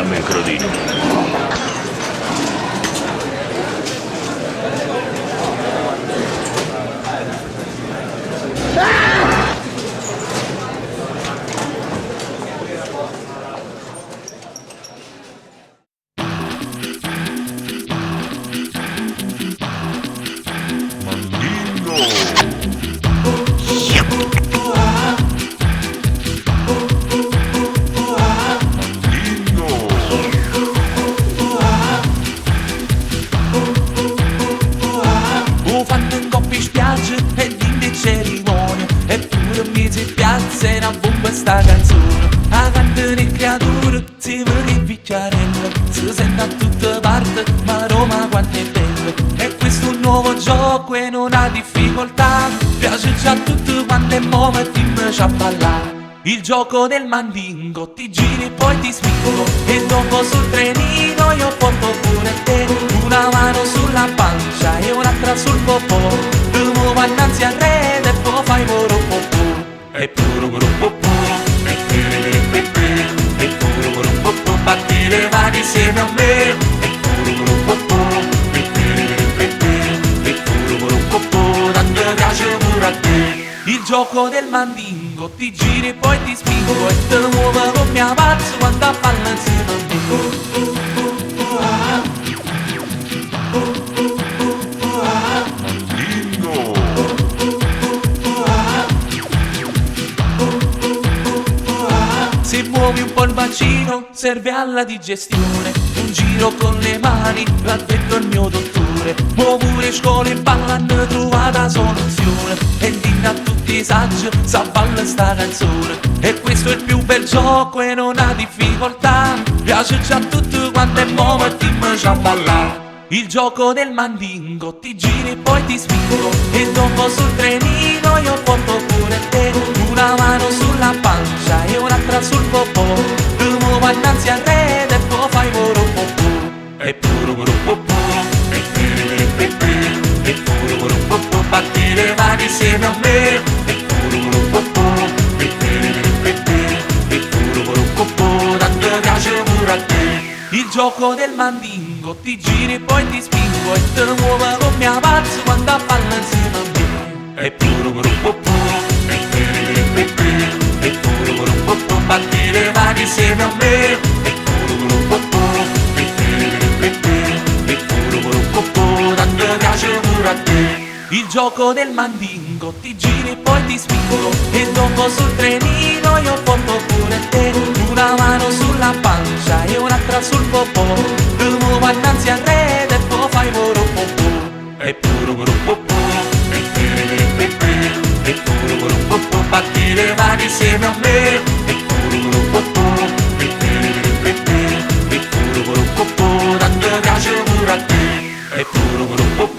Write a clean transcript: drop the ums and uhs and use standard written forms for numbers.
dammi il crodino. Se una bomba sta canzone, a cantare creature, si vede il picchiarello, si sente a tutte parti, ma Roma quanto è bello. E questo è un nuovo gioco e non ha difficoltà, piace già a tutti quando è nuovo e ti invece a ballare. Il gioco del mandingo, ti giri e poi ti spingo, e dopo sul trenino io porto pure te. Una mano sulla pancia e un'altra sul popò, ti muovo innanzi al re e poi fai voro popò. E puro gruppo puro, e puro gruppo puro, batti le mani insieme a me. E puro gruppo puro, e puro gruppo puro, tanto piace pure a te. Il gioco del mandingo, ti giri e poi ti spingo, e te muovo con mia pazzo quando balla insieme a me. Se muovi un po' il bacino, serve alla digestione. Un giro con le mani, l'ha detto il mio dottore. Muovo le scuole e balla, hanno trovato la soluzione. E dinna a tutti i saggi, sa balla sta canzone. E questo è il più bel gioco e non ha difficoltà, piace già a tutti quando è nuovo e ti invece a ballare. Il gioco del mandingo, ti giri e poi ti spingo, e dopo sul trenino io porto pure te. Una mano sulla pancia e un'altra sul popò, ti muovo innanzi al re e poi fai voro popò. E puro gruppo puro, e puro gruppo puro, batti le mani insieme a me. E puro gruppo puro, e puro gruppo puro, tanto piace pure a te. Il gioco del mandingo, ti giri e poi ti spingo, e te muovo con mia pazzo quando balla insieme a me. E puro gruppo puro, e puro gruppo puro, batti le mani insieme a me. E puro gruppo puro, e puro gruppo puro, tanto piace pure a te. Il gioco del mandingo, ti giri e poi ti spingo, e dopo sul trenino io porto pure te. Una mano sulla pancia e un'altra sul popò, ti muovo innanzi al re e poi fai voro popò. E puro gruppo puro, e puro gruppo puro, batti le mani insieme a me. E puro gruppo puro, e puro gruppo puro, tanto piace pure a te. E puro gruppo puro,